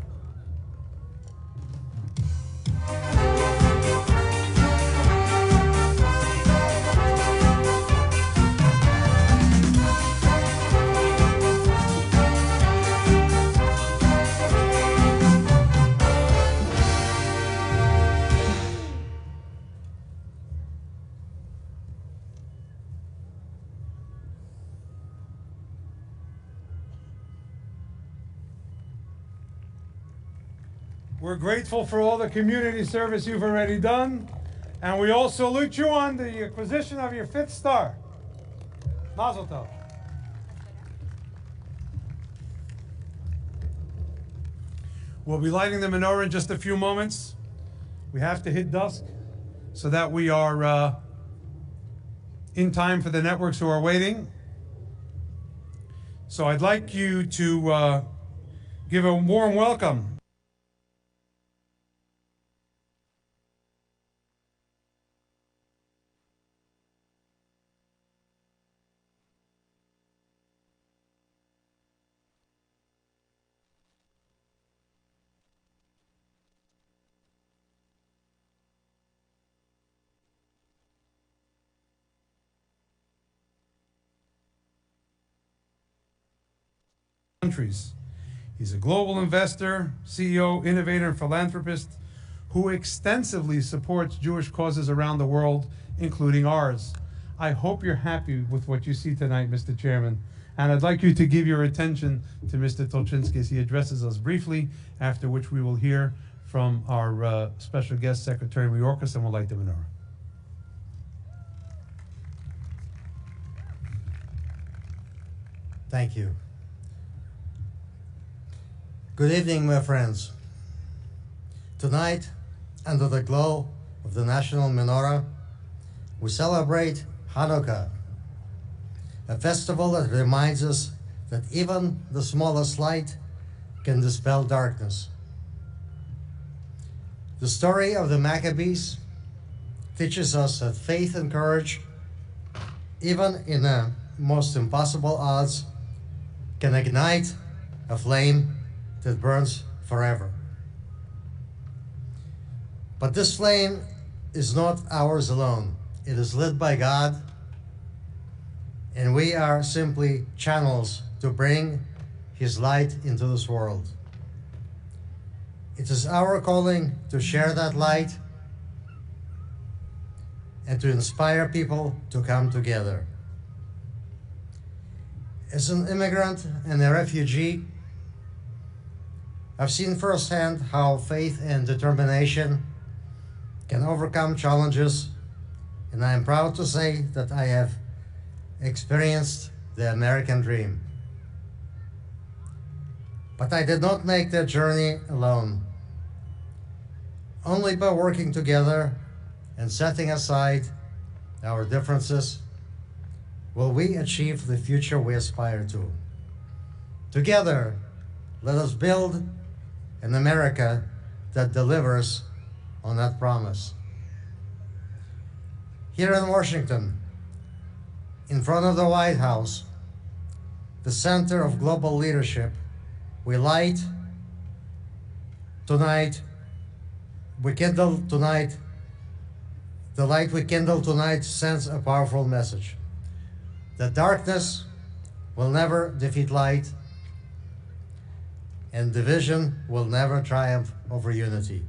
We're grateful for all the community service you've already done, and we all salute you on the acquisition of your 5th star. Mazel tov. We'll be lighting the menorah in just a few moments. We have to hit dusk so that we are in time for the networks who are waiting. So I'd like you to give a warm welcome countries. He's a global investor, CEO, innovator, and philanthropist who extensively supports Jewish causes around the world, including ours. I hope you're happy with what you see tonight, Mr. Chairman, and I'd like you to give your attention to Mr. Tolchinsky as he addresses us briefly, after which we will hear from our special guest, Secretary Mayorkas, and we'll light the menorah. Thank you. Good evening, my friends. Tonight, under the glow of the national menorah, we celebrate Hanukkah, a festival that reminds us that even the smallest light can dispel darkness. The story of the Maccabees teaches us that faith and courage, even in the most impossible odds, can ignite a flame that burns forever. But this flame is not ours alone. It is lit by God, and we are simply channels to bring His light into this world. It is our calling to share that light and to inspire people to come together. As an immigrant and a refugee, I've seen firsthand how faith and determination can overcome challenges, and I am proud to say that I have experienced the American dream. But I did not make that journey alone. Only by working together and setting aside our differences will we achieve the future we aspire to. Together, let us build an America that delivers on that promise. Here in Washington, in front of the White House, the center of global leadership, we light tonight, we kindle tonight, the light we kindle tonight sends a powerful message. That darkness will never defeat light, and division will never triumph over unity.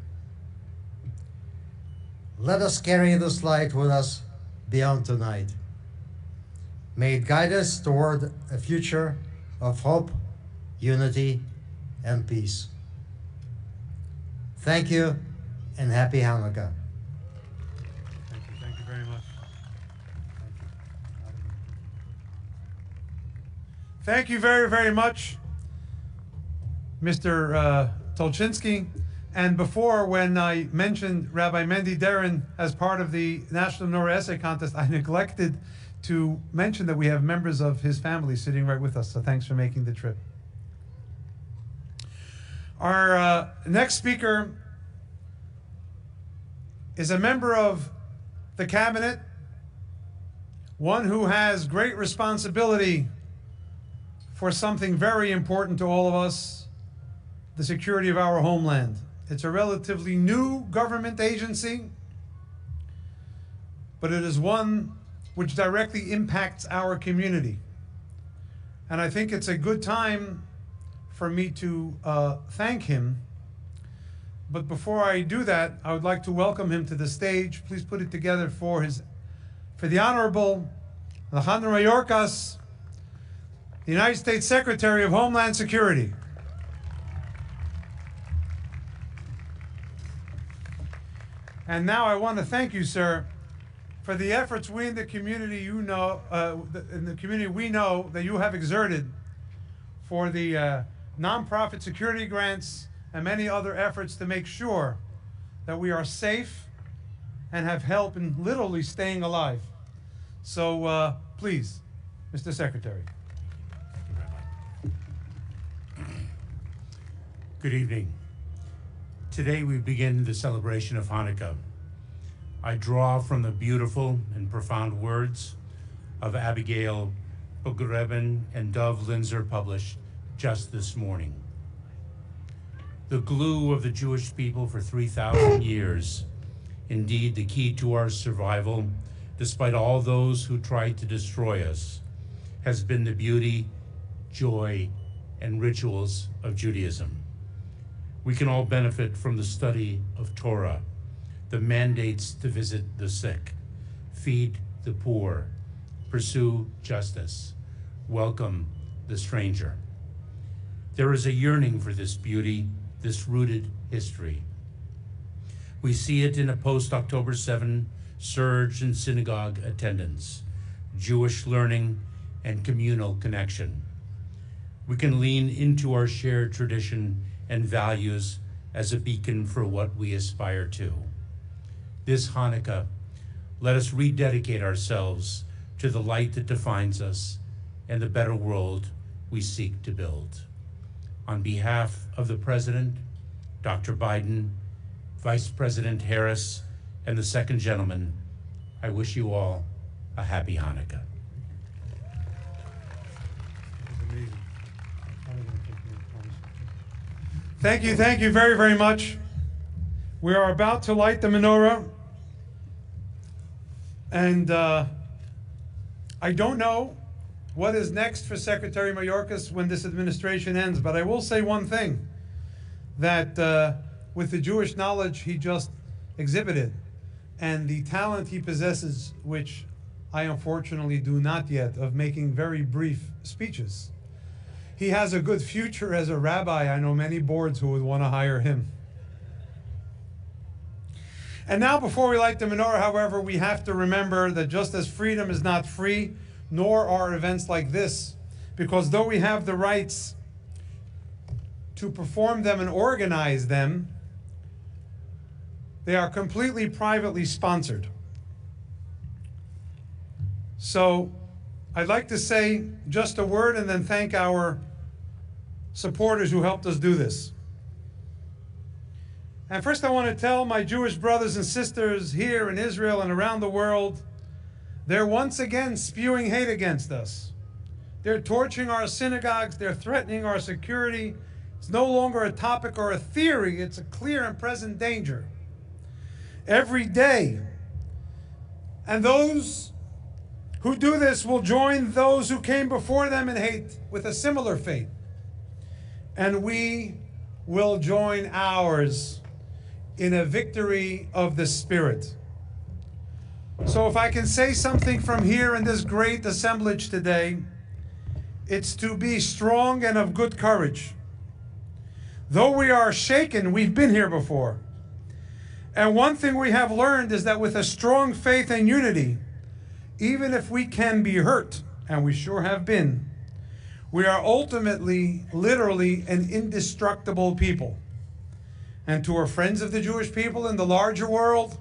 Let us carry this light with us beyond tonight. May it guide us toward a future of hope, unity, and peace. Thank you, and happy Hanukkah. Thank you very much. Thank you very, very much, Mr. Tolchinsky. And before, when I mentioned Rabbi Mendy Derin as part of the National Menorah Essay Contest, I neglected to mention that we have members of his family sitting right with us, so thanks for making the trip. Our next speaker is a member of the cabinet, one who has great responsibility for something very important to all of us, the security of our homeland. It's a relatively new government agency, but it is one which directly impacts our community. And I think it's a good time for me to thank him. But before I do that, I would like to welcome him to the stage. Please put it together for the Honorable Alejandro Mayorkas, the United States Secretary of Homeland Security. And now I want to thank you, sir, for the efforts we in the community we know that you have exerted for the nonprofit security grants and many other efforts to make sure that we are safe and have help in literally staying alive. So please, Mr. Secretary. Good evening. Today we begin the celebration of Hanukkah. I draw from the beautiful and profound words of Abigail Pogrebin and Dov Linzer, published just this morning. The glue of the Jewish people for 3,000 years, indeed the key to our survival, despite all those who tried to destroy us, has been the beauty, joy, and rituals of Judaism. We can all benefit from the study of Torah, the mandates to visit the sick, feed the poor, pursue justice, welcome the stranger. There is a yearning for this beauty, this rooted history. We see it in a post-October 7 surge in synagogue attendance, Jewish learning, and communal connection. We can lean into our shared tradition and values as a beacon for what we aspire to. This Hanukkah, let us rededicate ourselves to the light that defines us and the better world we seek to build. On behalf of the President, Dr. Biden, Vice President Harris, and the second gentleman, I wish you all a happy Hanukkah. Thank you very, very much. We are about to light the menorah. And I don't know what is next for Secretary Mayorkas when this administration ends, but I will say one thing, that with the Jewish knowledge he just exhibited and the talent he possesses, which I unfortunately do not yet, of making very brief speeches, he has a good future as a rabbi. I know many boards who would want to hire him. And now, before we light the menorah, however, we have to remember that just as freedom is not free, nor are events like this, because though we have the rights to perform them and organize them, they are completely privately sponsored. So I'd like to say just a word and then thank our supporters who helped us do this. And first I want to tell my Jewish brothers and sisters here in Israel and around the world, they're once again spewing hate against us. They're torching our synagogues, they're threatening our security. It's no longer a topic or a theory, it's a clear and present danger. Every day. And those who do this will join those who came before them in hate with a similar fate. And we will join ours in a victory of the Spirit. So if I can say something from here in this great assemblage today, it's to be strong and of good courage. Though we are shaken, we've been here before. And one thing we have learned is that with a strong faith and unity, even if we can be hurt, and we sure have been, we are ultimately, literally, an indestructible people. And to our friends of the Jewish people in the larger world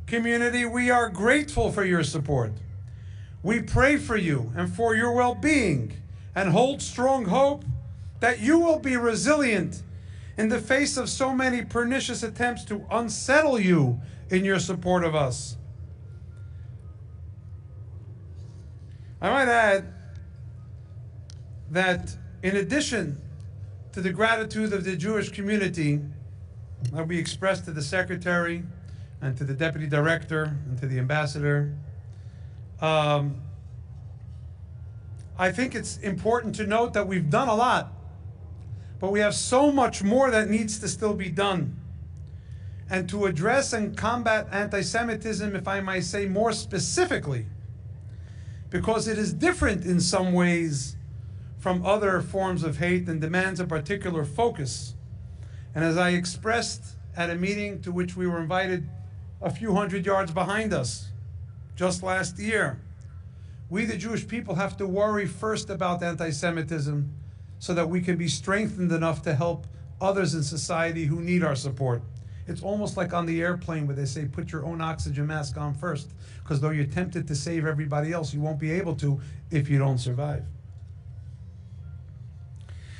community, we are grateful for your support. We pray for you and for your well-being and hold strong hope that you will be resilient in the face of so many pernicious attempts to unsettle you in your support of us. I might add that in addition to the gratitude of the Jewish community that we expressed to the Secretary and to the Deputy Director and to the Ambassador, I think it's important to note that we've done a lot, but we have so much more that needs to still be done. And to address and combat anti-Semitism, if I might say more specifically, because it is different in some ways from other forms of hate and demands a particular focus. And as I expressed at a meeting to which we were invited a few hundred yards behind us just last year. We, the Jewish people, have to worry first about anti-Semitism so that we can be strengthened enough to help others in society who need our support. It's almost like on the airplane where they say, put your own oxygen mask on first, because though you're tempted to save everybody else, you won't be able to if you don't survive.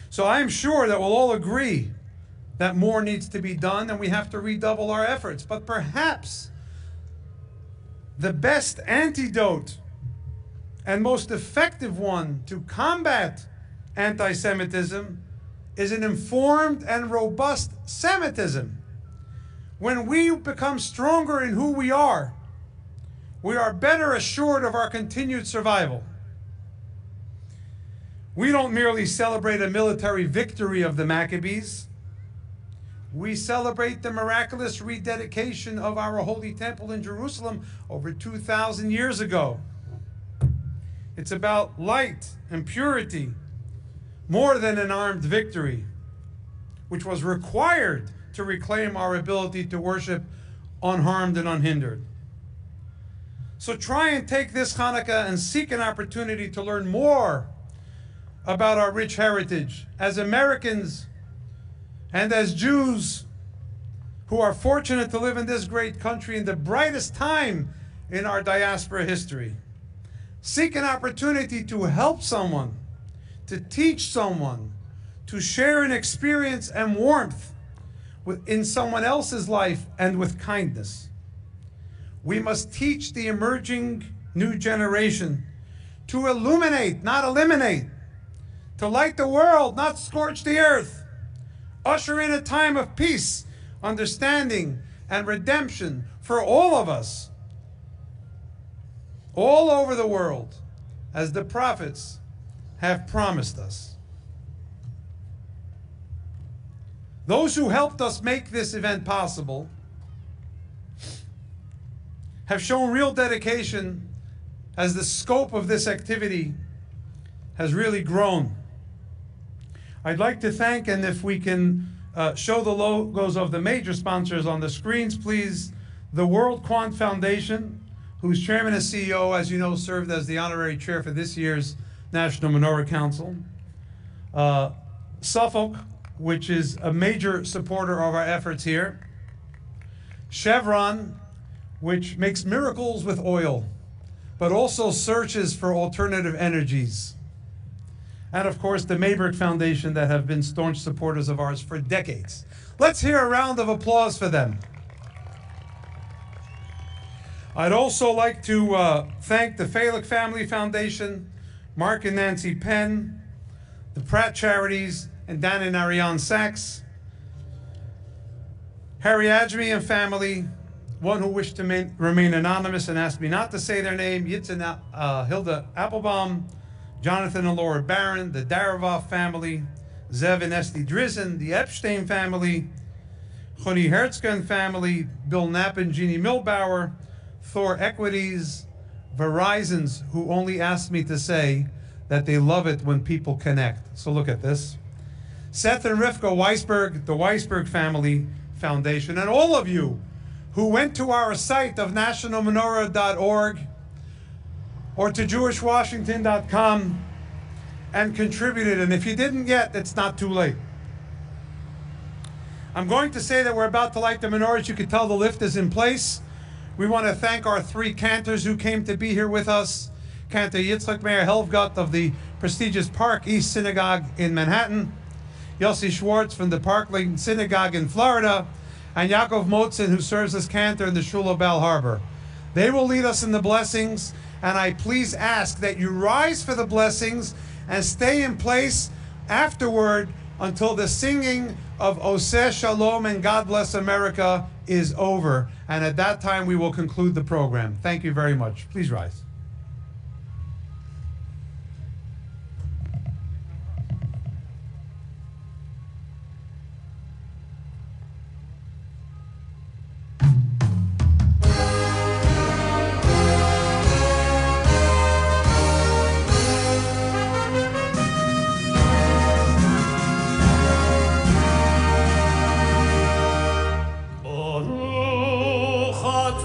So I'm sure that we'll all agree that more needs to be done and we have to redouble our efforts. But perhaps the best antidote and most effective one to combat anti-Semitism is an informed and robust Semitism. When we become stronger in who we are better assured of our continued survival. We don't merely celebrate a military victory of the Maccabees. We celebrate the miraculous rededication of our holy temple in Jerusalem over 2,000 years ago. It's about light and purity, more than an armed victory, which was required to reclaim our ability to worship unharmed and unhindered. So try and take this Hanukkah and seek an opportunity to learn more about our rich heritage as Americans and as Jews who are fortunate to live in this great country in the brightest time in our diaspora history. Seek an opportunity to help someone, to teach someone, to share an experience and warmth in someone else's life and with kindness. We must teach the emerging new generation to illuminate, not eliminate, to light the world, not scorch the earth, usher in a time of peace, understanding, and redemption for all of us, all over the world, as the prophets have promised us. Those who helped us make this event possible have shown real dedication as the scope of this activity has really grown. I'd like to thank, and if we can show the logos of the major sponsors on the screens, please, the World Quant Foundation, whose chairman and CEO, as you know, served as the honorary chair for this year's National Menorah Council. Suffolk, which is a major supporter of our efforts here. Chevron, which makes miracles with oil, but also searches for alternative energies. And of course, the Mayberg Foundation, that have been staunch supporters of ours for decades. Let's hear a round of applause for them. I'd also like to thank the Falick Family Foundation, Mark and Nancy Penn, the Pratt Charities, and Dan and Ariane Sachs, Harry Ajmi and family, one who wished to remain anonymous and asked me not to say their name, Yitzhak Hilda Applebaum, Jonathan and Laura Barron, the Daravoff family, Zev and Esty Drizzen, the Epstein family, Choni Herzka and family, Bill Knapp and Jeannie Milbauer, Thor Equities, Verizon's, who only asked me to say that they love it when people connect. So look at this. Seth and Rivka Weisberg, the Weisberg Family Foundation, and all of you who went to our site of nationalmenorah.org or to jewishwashington.com and contributed. And if you didn't yet, it's not too late. I'm going to say that we're about to light the menorahs. You can tell the lift is in place. We want to thank our three cantors who came to be here with us. Cantor Yitzchak Meir Helfgott of the prestigious Park East Synagogue in Manhattan, Yossi Schwartz from the Parkland Synagogue in Florida, and Yaakov Motzen, who serves as cantor in the Shul of Bal Harbor. They will lead us in the blessings, and I please ask that you rise for the blessings and stay in place afterward until the singing of Oseh Shalom and God Bless America is over. And at that time, we will conclude the program. Thank you very much. Please rise. Baruch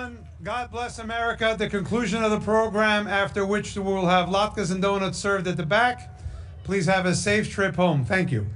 everyone. God bless America. At the conclusion of the program, after which we will have latkes and donuts served at the back. Please have a safe trip home. Thank you.